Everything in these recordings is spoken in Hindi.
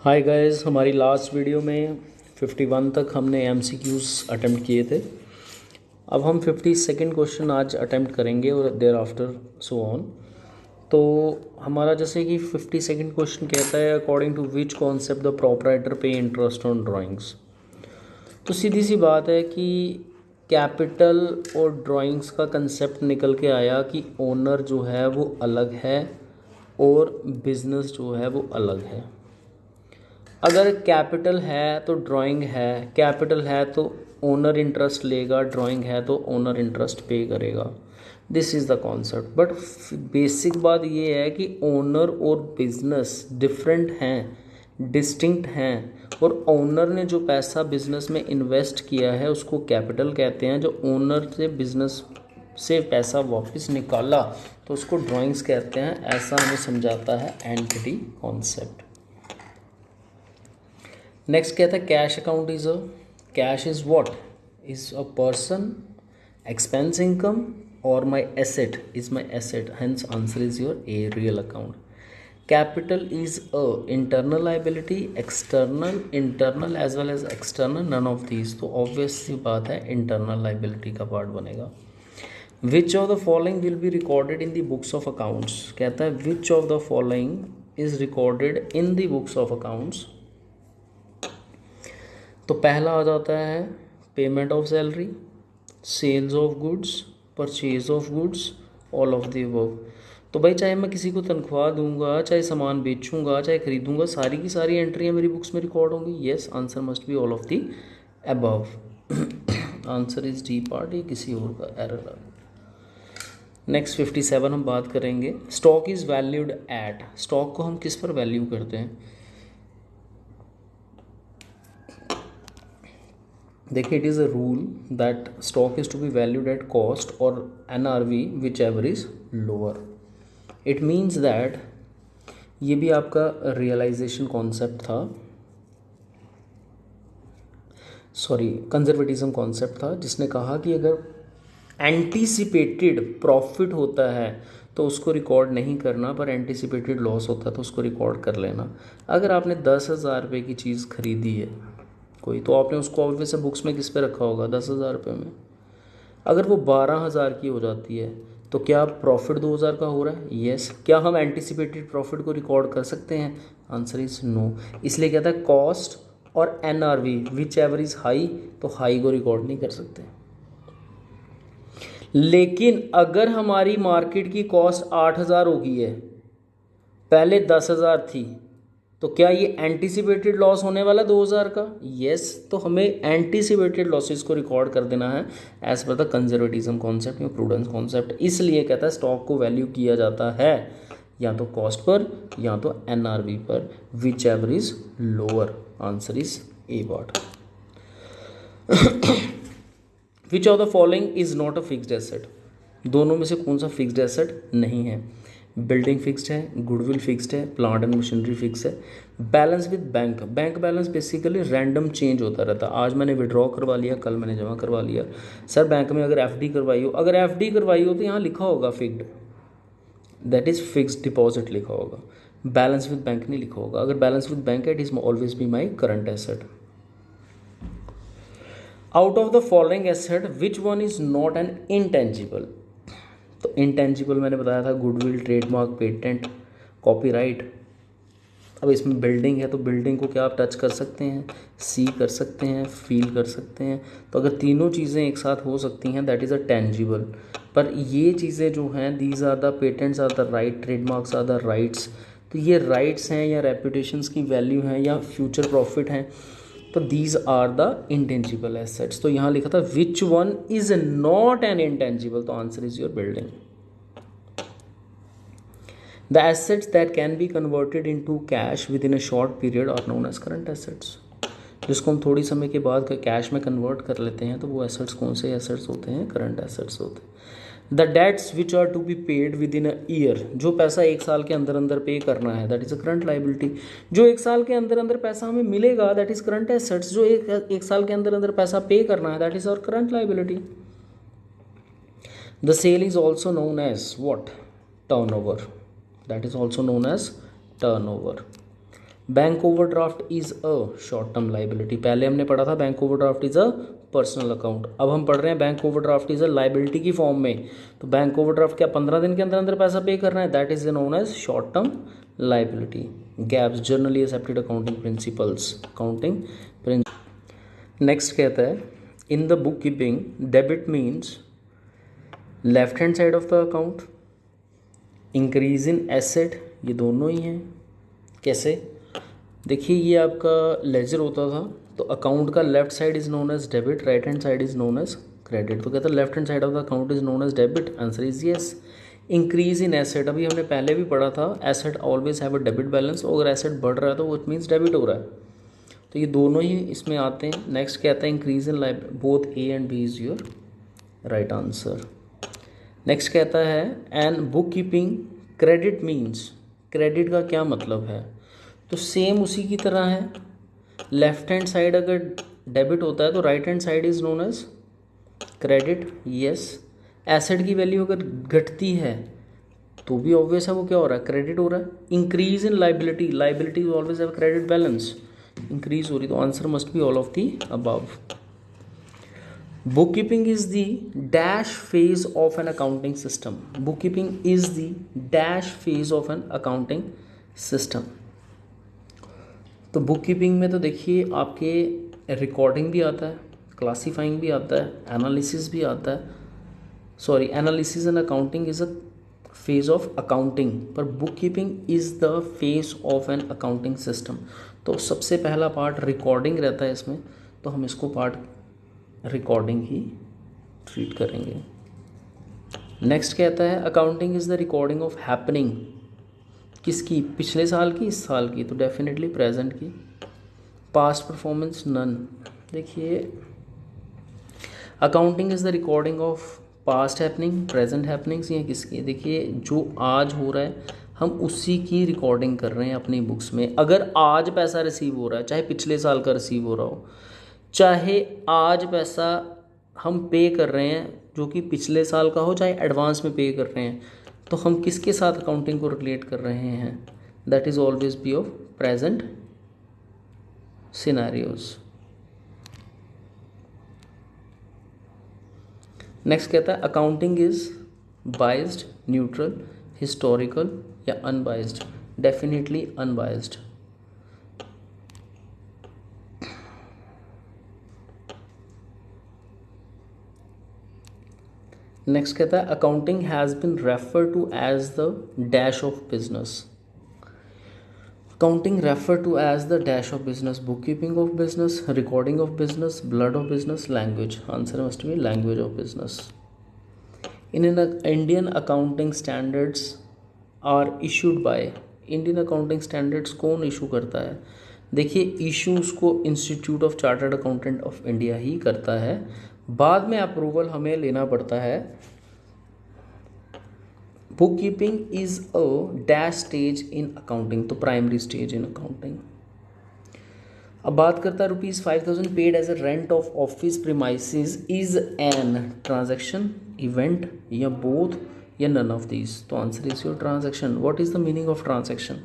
हाय गाइस, हमारी लास्ट वीडियो में 51 तक हमने एमसीक्यूज़ अटेम्प्ट किए थे। अब हम 52nd क्वेश्चन आज अटेम्प्ट करेंगे और देयर आफ्टर सो ऑन। तो हमारा जैसे कि 52nd क्वेश्चन कहता है according to which concept the proprietor pay interest on drawings. तो सीधी सी बात है कि कैपिटल और ड्राइंग्स का कंसेप्ट निकल के आया कि ओनर जो है वो अलग है और बिजनेस जो है वो अलग है। अगर कैपिटल है तो ड्राइंग है, कैपिटल है तो ओनर इंटरेस्ट लेगा, ड्राइंग है तो ओनर इंटरेस्ट पे करेगा। This is the concept. But basic बात ये है कि ओनर और बिजनेस डिफरेंट हैं, डिस्टिंक्ट हैं। और ओनर ने जो पैसा बिजनेस में इन्वेस्ट किया है उसको कैपिटल कहते हैं। जो ओनर से बिजनेस से पैसा वापस निकाला तो उसको ड्राइंग्स कहते हैं। ऐसा हमें समझाता है एंटिटी कॉन्सेप्ट। नेक्स्ट कहता है cash account is cash is what is a person, expense income और my asset is my asset, hence answer is your a real account. Capital is a internal liability, external, internal as well as external, none of these. तो ऑब्वियस सी बात है इंटरनल लाइबिलिटी का पार्ट बनेगा। Which of the following will be recorded in the books of accounts. कहता है which of the following is recorded in the books of accounts. तो पहला आ जाता है payment of salary, sales of goods, purchase of goods, all of the above. तो भाई चाहे मैं किसी को तनख्वाह दूंगा, चाहे सामान बेचूंगा, चाहे खरीदूंगा, सारी की सारी एंट्रियां मेरी बुक्स में रिकॉर्ड होंगी। Yes, answer must be all of the above. Answer is D part, ये किसी और का एरर आ गया। नेक्स्ट 57 हम बात करेंगे। Stock is valued at. Stock को हम किस पर वैल्यू करते हैं? देखिए, it is a rule that stock is to be valued at cost और NRV whichever is lower. It means that ये भी आपका रियलाइजेशन कॉन्सेप्ट था, सॉरी कंजर्वेटिज्म कॉन्सेप्ट था, जिसने कहा कि अगर एंटीसिपेटेड प्रॉफिट होता है तो उसको रिकॉर्ड नहीं करना, पर एंटीसिपेटेड लॉस होता है तो उसको रिकॉर्ड कर लेना। अगर आपने 10,000 रुपये की चीज़ खरीदी है कोई, तो आपने उसको ऑब्वियस बुक्स में किस पे रखा होगा? 10,000 रुपये में। अगर वो 12,000 की हो जाती है तो क्या प्रॉफिट 2,000 का हो रहा है? येस। क्या हम एंटीसिपेटेड प्रॉफिट को रिकॉर्ड कर सकते हैं? Answer is no. इसलिए कहता है कॉस्ट और NRV whichever is high, तो हाई को रिकॉर्ड नहीं कर सकते। लेकिन अगर हमारी मार्केट की कॉस्ट 8,000 हो गई है, पहले 10,000 थी, तो क्या ये एंटीसिपेटेड लॉस होने वाला 2,000 का? येस। तो हमें एंटीसिपेटेड लॉसेस को रिकॉर्ड कर देना है as per the conservatism concept या प्रूडेंस कॉन्सेप्ट। इसलिए कहता है स्टॉक को वैल्यू किया जाता है या तो कॉस्ट पर या तो NRV पर, which ever is lower. Answer is a part. Which of the following is not a fixed asset. दोनों में से कौन सा फिक्स्ड एसेट नहीं है? बिल्डिंग फिक्स्ड है, गुडविल फिक्स्ड है, प्लांट एंड मशीनरी फिक्स है। Balance with bank, bank balance basically random change होता रहता है। आज मैंने विड्रॉ करवा लिया, कल मैंने जमा करवा लिया। सर बैंक में अगर FD करवाई हो, अगर FD करवाई हो तो यहाँ लिखा होगा fixed, that is fixed deposit लिखा होगा। बैलेंस विद बैंक नहीं लिखा होगा। अगर बैलेंस विद बैंक है, it is always be my current asset. Out of the following asset which one is not an intangible. तो इंटेंजिबल मैंने बताया था गुडविल, ट्रेडमार्क, पेटेंट, कॉपीराइट। अब इसमें बिल्डिंग है तो बिल्डिंग को क्या आप टच कर सकते हैं, सी कर सकते हैं, फील कर सकते हैं। तो अगर तीनों चीज़ें एक साथ हो सकती हैं दैट इज़ अ टेंजिबल। पर ये चीज़ें जो हैं these are the patents are the right, trademarks are the rights. तो ये राइट्स हैं या रेपुटेशंस की वैल्यू हैं या फ्यूचर प्रॉफिट हैं, तो these are the intangible assets. तो यहाँ लिखा था which one is not an intangible, तो answer is your building. The assets that can be converted into cash within a short period are known as current assets. जिसको हम थोड़ी समय के बाद कैश में कन्वर्ट कर लेते हैं तो वो एसेट्स कौन से एसेट्स होते हैं? करंट एसेट्स होते हैं। The debts which are to be paid within a year, जो पैसा एक साल के अंदर अंदर पे करना है that is a current liability. जो एक साल के अंदर अंदर पैसा हमें मिलेगा दैट इज करंट एसेट्स। जो एक साल के अंदर अंदर पैसा पे करना है that is our current liability. The sale is also known as what? Turnover, that is also known as turnover. Bank overdraft is a short term liability. पहले हमने पढ़ा था bank overdraft is a personal account, अब हम पढ़ रहे हैं bank overdraft is a liability की फॉर्म में। तो बैंक ओवरड्राफ्ट क्या 15 दिन के अंदर अंदर पैसा पे करना है, that is known as short term liability. GAAPs generally accepted accounting principles, accounting principle. Next कहता है in the book keeping debit means left hand side of the account, increase in asset, ये दोनों ही हैं। कैसे? देखिए ये आपका लेजर होता था, तो अकाउंट का left side is known as debit, right hand side is known as credit. तो कहता है left hand side of the account is known as debit, answer is yes. Increase in asset, अभी हमने पहले भी पढ़ा था, asset always have a debit balance, अगर एसेट बढ़ रहा है तो इट मीन्स डेबिट हो रहा है, तो ये दोनों ही इसमें आते हैं। नेक्स्ट कहता है increase in life, both A and B is your right answer. Next कहता है and book keeping credit means, credit का क्या मतलब है? तो सेम उसी की तरह है, लेफ्ट हैंड साइड अगर डेबिट होता है तो right hand side is known as credit, yes. Asset की वैल्यू अगर घटती है तो भी ऑब्वियस है वो क्या हो रहा है, क्रेडिट हो रहा है। Increase in liability, liability always have credit balance, increase हो रही, तो answer must be all of the above. Book keeping is the dash phase of an accounting system, book keeping is the dash phase of an accounting system. तो बुक कीपिंग में तो देखिए आपके रिकॉर्डिंग भी आता है, क्लासीफाइंग भी आता है, एनालिसिस भी आता है, sorry analysis and accounting is a phase of accounting, पर book keeping is the phase of an accounting system. तो सबसे पहला पार्ट रिकॉर्डिंग रहता है इसमें, तो हम इसको पार्ट रिकॉर्डिंग ही ट्रीट करेंगे। नेक्स्ट कहता है accounting is the recording of happening, किसकी? पिछले साल की, इस साल की, तो डेफिनेटली प्रेजेंट की। Past performance none. देखिए accounting is the recording of past happening, present happenings, या किसकी? देखिए जो आज हो रहा है हम उसी की रिकॉर्डिंग कर रहे हैं अपनी बुक्स में। अगर आज पैसा रिसीव हो रहा है, चाहे पिछले साल का रिसीव हो रहा हो, चाहे आज पैसा हम पे कर रहे हैं जो कि पिछले साल का हो, चाहे एडवांस में पे कर रहे हैं, तो हम किसके साथ अकाउंटिंग को रिलेट कर रहे हैं? That is always be of present scenarios. Next कहता है accounting is biased, neutral, historical या अनबाइज्ड? Definitely unbiased. नेक्स्ट कहता है accounting has been refer to as the dash of business, accounting refer to as the dash of business, book keeping of business, recording of business, blood of business, language, answer must be language of business. In Indian accounting standards are issued by, Indian accounting standards कौन इशू करता है? देखिए इशूज़ को institute of chartered accountant of India ही करता है, बाद में अप्रूवल हमें लेना पड़ता है। Book keeping is a dash stage in accounting, तो प्राइमरी स्टेज इन अकाउंटिंग। अब बात करता है ₹5000 paid as a rent of office premises is an transaction, event या बोथ या नन ऑफ दीज? तो answer is your transaction. What is the meaning of transaction?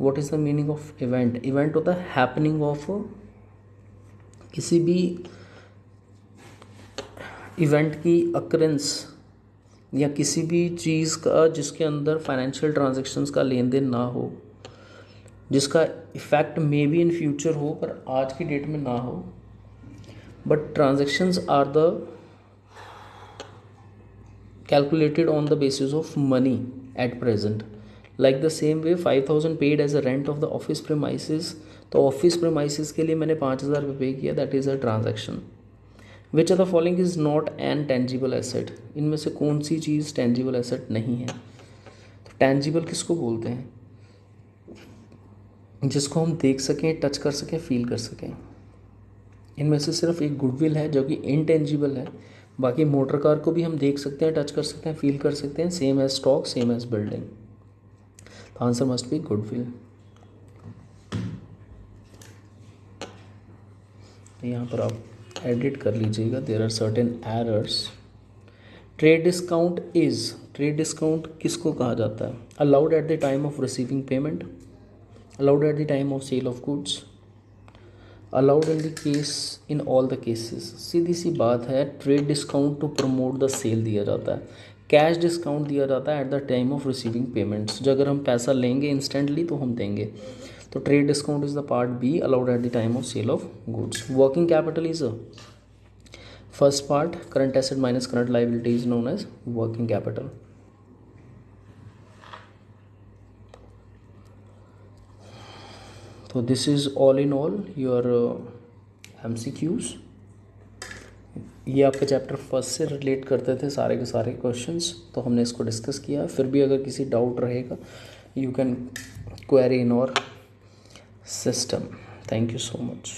What is the meaning of event? Event होता है हैपनिंग ऑफ किसी भी इवेंट की अकरेंस या किसी भी चीज़ का जिसके अंदर फाइनेंशियल ट्रांजैक्शंस का लेन देन ना हो, जिसका effect may be in future हो पर आज की डेट में ना हो, but transactions are the calculated on the basis of money at present. Like the same way 5000 paid as a rent of the office premises, तो ऑफिस premises के लिए मैंने 5000 रुपये पे किया, that is a transaction. Which of the following is not N tangible asset, इनमें से कौन सी चीज़ टेंजिबल एसेट नहीं है? तो टेंजिबल किसको बोलते हैं? जिसको हम देख सकें, टच कर सकें, फील कर सकें। इनमें से सिर्फ एक गुडविल है जो कि इनटेंजिबल है, बाकी मोटर कार को भी हम देख सकते हैं, टच कर सकते हैं, फील कर सकते हैं, same as stock, same as building. तो आंसर मस्ट बी गुडविल। यहाँ पर आप एडिट कर लीजिएगा, there are certain errors. Trade discount is, trade discount किसको कहा जाता है? Allowed at the time of receiving payment, allowed at the time of sale of goods, allowed in the case in all the cases. सीधी सी बात है, trade discount to promote the sale दिया जाता है, कैश डिस्काउंट दिया जाता है eight the time of receiving payments. जो अगर हम पैसा लेंगे इंस्टेंटली तो हम देंगे, तो trade discount is the part B, allowed at the time of sale of goods. Working capital is a first part, current asset minus current liability is known as working capital. तो this is all in all your MCQs। ये आपके चैप्टर फर्स्ट से रिलेट करते थे सारे के सारे क्वेश्चंस, तो हमने इसको डिस्कस किया। फिर भी अगर किसी डाउट रहेगा, यू कैन क्वेरी इन और system. Thank you so much.